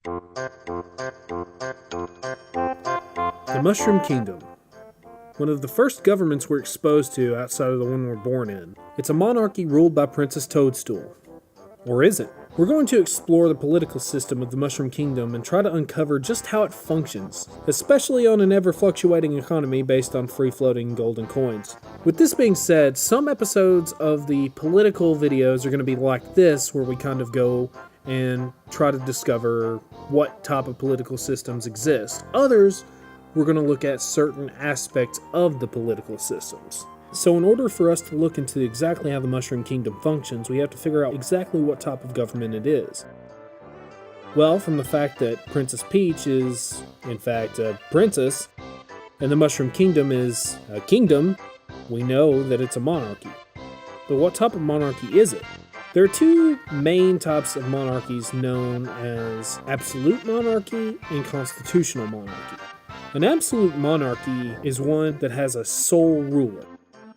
The Mushroom Kingdom. One of the first governments we're exposed to outside of the one we're born in. It's a monarchy ruled by Princess Toadstool. Or is it? We're going to explore the political system of the Mushroom Kingdom and try to uncover just how it functions, especially on an ever-fluctuating economy based on free-floating golden coins. With this being said, some episodes of the political videos are going to be like this, where we kind of go and try to discover what type of political systems exist. Others, we're going to look at certain aspects of the political systems. So in order for us to look into exactly how the Mushroom Kingdom functions, we have to figure out exactly what type of government it is. Well, from the fact that Princess Peach is, in fact, a princess, and the Mushroom Kingdom is a kingdom, we know that it's a monarchy. But what type of monarchy is it? There are two main types of monarchies known as absolute monarchy and constitutional monarchy. An absolute monarchy is one that has a sole ruler,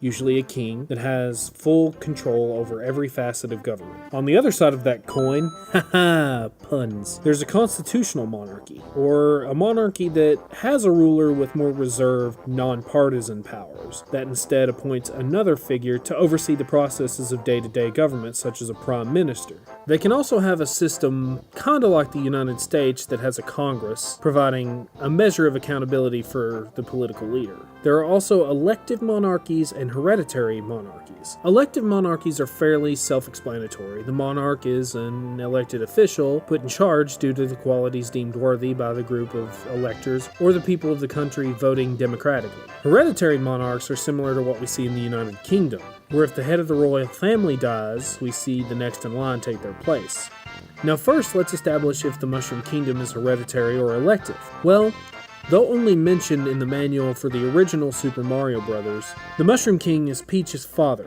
usually a king, that has full control over every facet of government. On the other side of that coin, puns, there's a constitutional monarchy, or a monarchy that has a ruler with more reserved, non-partisan powers, that instead appoints another figure to oversee the processes of day-to-day government, such as a prime minister. They can also have a system kinda like the United States that has a Congress, providing a measure of accountability for the political leader. There are also elective monarchies and hereditary monarchies. Elective monarchies are fairly self-explanatory. The monarch is an elected official put in charge due to the qualities deemed worthy by the group of electors or the people of the country voting democratically. Hereditary monarchs are similar to what we see in the United Kingdom, where if the head of the royal family dies, we see the next in line take their place. Now first, let's establish if the Mushroom Kingdom is hereditary or elective. Well, though only mentioned in the manual for the original Super Mario Bros., the Mushroom King is Peach's father.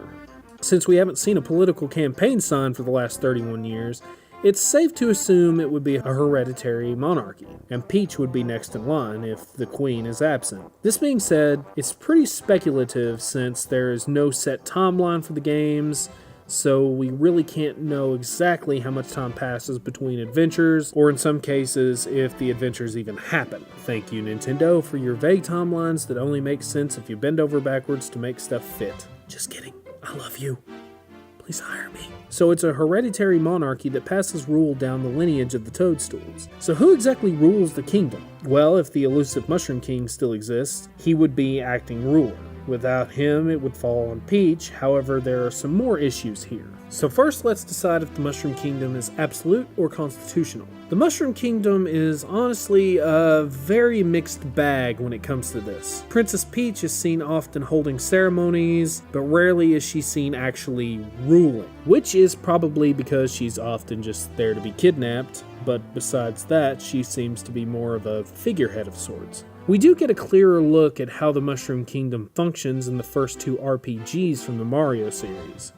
Since we haven't seen a political campaign sign for the last 31 years, it's safe to assume it would be a hereditary monarchy, and Peach would be next in line if the Queen is absent. This being said, it's pretty speculative since there is no set timeline for the games, so we really can't know exactly how much time passes between adventures, or in some cases, if the adventures even happen. Thank you, Nintendo, for your vague timelines that only make sense if you bend over backwards to make stuff fit. Just kidding. I love you. Please hire me. So it's a hereditary monarchy that passes rule down the lineage of the Toadstools. So who exactly rules the kingdom? Well, if the elusive Mushroom King still exists, he would be acting ruler. Without him, it would fall on Peach. However, there are some more issues here. So first, let's decide if the Mushroom Kingdom is absolute or constitutional. The Mushroom Kingdom is honestly a very mixed bag when it comes to this. Princess Peach is seen often holding ceremonies, but rarely is she seen actually ruling, which is probably because she's often just there to be kidnapped, but besides that, she seems to be more of a figurehead of sorts. We do get a clearer look at how the Mushroom Kingdom functions in the first two RPGs from the Mario series.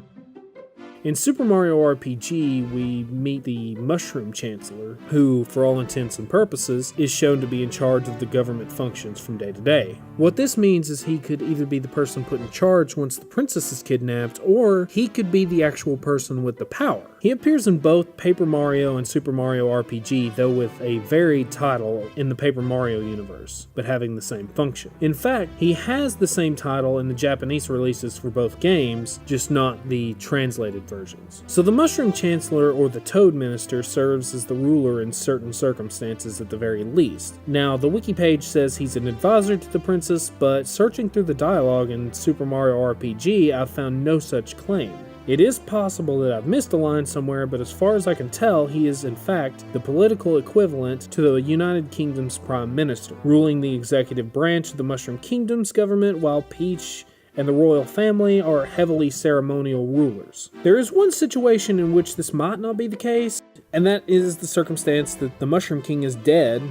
In Super Mario RPG, we meet the Mushroom Chancellor, who, for all intents and purposes, is shown to be in charge of the government functions from day to day. What this means is he could either be the person put in charge once the princess is kidnapped, or he could be the actual person with the power. He appears in both Paper Mario and Super Mario RPG, though with a varied title in the Paper Mario universe, but having the same function. In fact, he has the same title in the Japanese releases for both games, just not the translated versions. So the Mushroom Chancellor, or the Toad Minister, serves as the ruler in certain circumstances at the very least. Now, the wiki page says he's an advisor to the princess, but searching through the dialogue in Super Mario RPG, I've found no such claim. It is possible that I've missed a line somewhere, but as far as I can tell, he is in fact the political equivalent to the United Kingdom's Prime Minister, ruling the executive branch of the Mushroom Kingdom's government, while Peach and the royal family are heavily ceremonial rulers. There is one situation in which this might not be the case, and that is the circumstance that the Mushroom King is dead,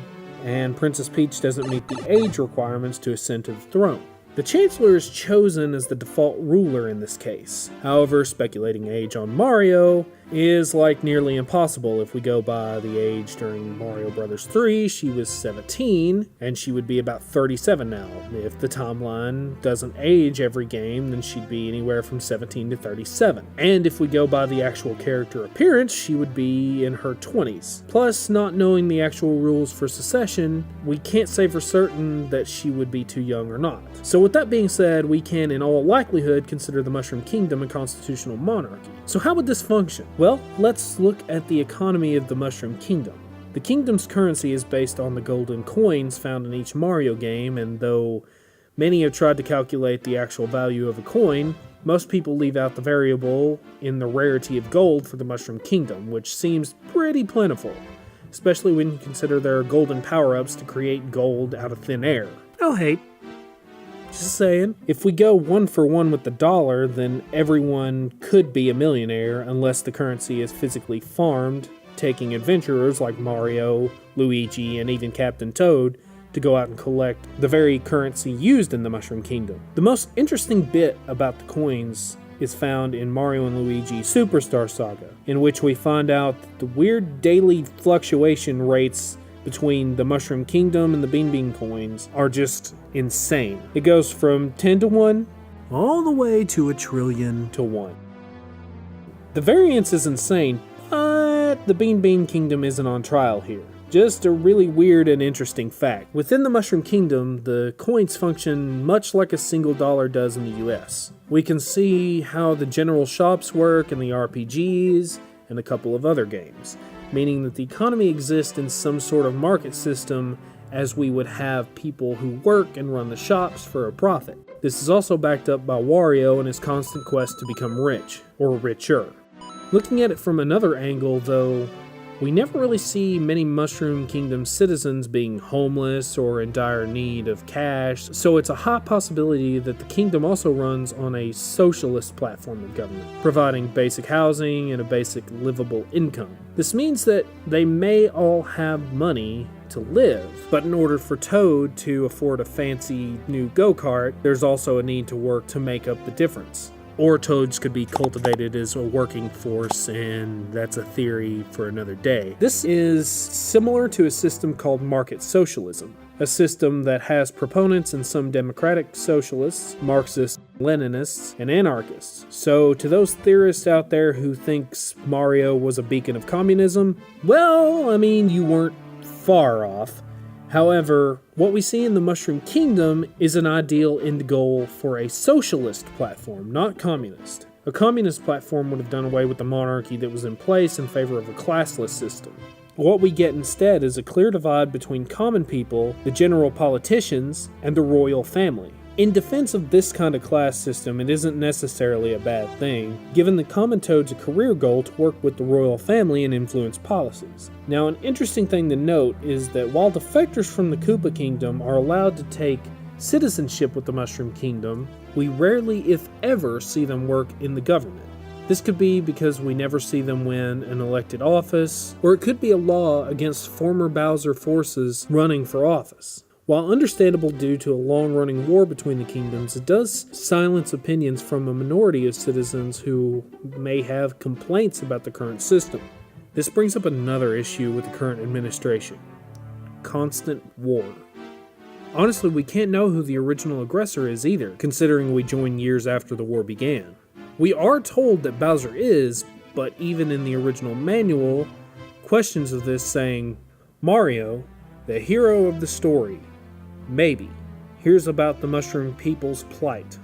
and Princess Peach doesn't meet the age requirements to ascend to the throne. The Chancellor is chosen as the default ruler in this case. However, speculating age on Mario, is like nearly impossible. If we go by the age during Mario Bros. 3, she was 17, and she would be about 37 now. If the timeline doesn't age every game, then she'd be anywhere from 17 to 37. And if we go by the actual character appearance, she would be in her 20s. Plus, not knowing the actual rules for secession, we can't say for certain that she would be too young or not. So with that being said, we can in all likelihood consider the Mushroom Kingdom a constitutional monarchy. So how would this function? Well, let's look at the economy of the Mushroom Kingdom. The kingdom's currency is based on the golden coins found in each Mario game, and though many have tried to calculate the actual value of a coin, most people leave out the variable in the rarity of gold for the Mushroom Kingdom, which seems pretty plentiful, especially when you consider there are golden power-ups to create gold out of thin air. No hate. Just saying. If we go 1-for-1 with the dollar, then everyone could be a millionaire unless the currency is physically farmed, taking adventurers like Mario, Luigi, and even Captain Toad to go out and collect the very currency used in the Mushroom Kingdom. The most interesting bit about the coins is found in Mario and Luigi Superstar Saga, in which we find out that the weird daily fluctuation rates between the Mushroom Kingdom and the Bean Bean coins are just insane. It goes from 10 to 1 all the way to 1 trillion to 1. The variance is insane, but the Bean Bean Kingdom isn't on trial here. Just a really weird and interesting fact. Within the Mushroom Kingdom, the coins function much like a single dollar does in the US. We can see how the general shops work in the RPGs and a couple of other games, meaning that the economy exists in some sort of market system as we would have people who work and run the shops for a profit. This is also backed up by Wario and his constant quest to become rich, or richer. Looking at it from another angle, though, we never really see many Mushroom Kingdom citizens being homeless or in dire need of cash, so it's a high possibility that the kingdom also runs on a socialist platform of government, providing basic housing and a basic livable income. This means that they may all have money to live, but in order for Toad to afford a fancy new go-kart, there's also a need to work to make up the difference. Or toads could be cultivated as a working force, and that's a theory for another day. This is similar to a system called market socialism, a system that has proponents in some democratic socialists, Marxists, Leninists, and anarchists. So to those theorists out there who thinks Mario was a beacon of communism, well, I mean, you weren't far off. However, what we see in the Mushroom Kingdom is an ideal end goal for a socialist platform, not communist. A communist platform would have done away with the monarchy that was in place in favor of a classless system. What we get instead is a clear divide between common people, the general politicians, and the royal family. In defense of this kind of class system, it isn't necessarily a bad thing, given the common toad's a career goal to work with the royal family and influence policies. Now, an interesting thing to note is that while defectors from the Koopa Kingdom are allowed to take citizenship with the Mushroom Kingdom, we rarely, if ever, see them work in the government. This could be because we never see them win an elected office, or it could be a law against former Bowser forces running for office. While understandable due to a long-running war between the kingdoms, it does silence opinions from a minority of citizens who may have complaints about the current system. This brings up another issue with the current administration: constant war. Honestly, we can't know who the original aggressor is either, considering we joined years after the war began. We are told that Bowser is, but even in the original manual, questions of this saying, Mario, the hero of the story, maybe hears about the Mushroom people's plight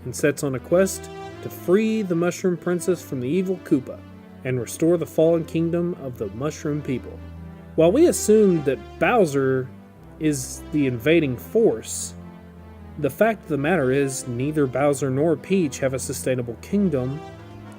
and sets on a quest to free the Mushroom Princess from the evil Koopa and restore the fallen kingdom of the Mushroom people. While we assume that Bowser is the invading force, the fact of the matter is neither Bowser nor Peach have a sustainable kingdom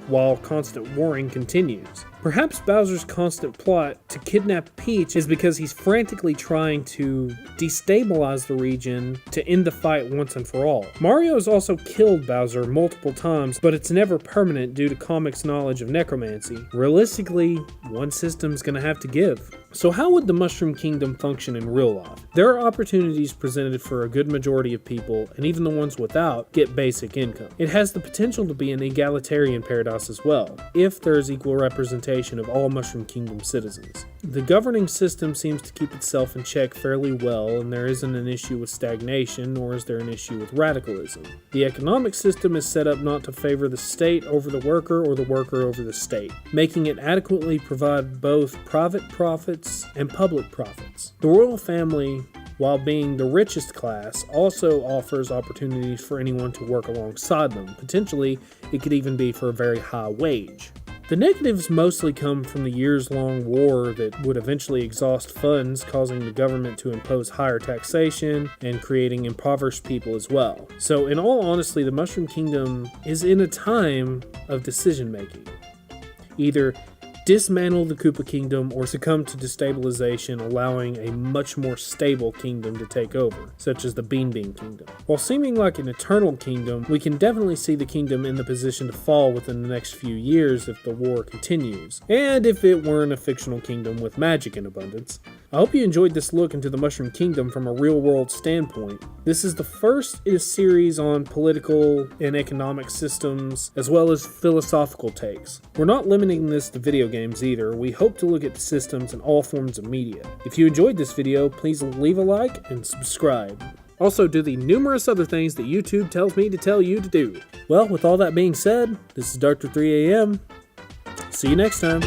while constant warring continues. Perhaps Bowser's constant plot to kidnap Peach is because he's frantically trying to destabilize the region to end the fight once and for all. Mario's also killed Bowser multiple times, but it's never permanent due to comics' knowledge of necromancy. Realistically, one system's gonna have to give. So how would the Mushroom Kingdom function in real life? There are opportunities presented for a good majority of people, and even the ones without get basic income. It has the potential to be an egalitarian paradise as well, if there is equal representation of all Mushroom Kingdom citizens. The governing system seems to keep itself in check fairly well, and there isn't an issue with stagnation, nor is there an issue with radicalism. The economic system is set up not to favor the state over the worker or the worker over the state, making it adequately provide both private profits and public profits. The royal family, while being the richest class, also offers opportunities for anyone to work alongside them. Potentially, it could even be for a very high wage. The negatives mostly come from the years-long war that would eventually exhaust funds, causing the government to impose higher taxation and creating impoverished people as well. So in all honesty, the Mushroom Kingdom is in a time of decision-making. Either dismantle the Koopa Kingdom or succumb to destabilization, allowing a much more stable kingdom to take over, such as the Bean Kingdom. While seeming like an eternal kingdom, we can definitely see the kingdom in the position to fall within the next few years if the war continues, and if it weren't a fictional kingdom with magic in abundance. I hope you enjoyed this look into the Mushroom Kingdom from a real-world standpoint. This is the first in a series on political and economic systems, as well as philosophical takes. We're not limiting this to video games either. We hope to look at systems in all forms of media. If you enjoyed this video, please leave a like and subscribe. Also, do the numerous other things that YouTube tells me to tell you to do. Well, with all that being said, this is Dr. 3AM. See you next time.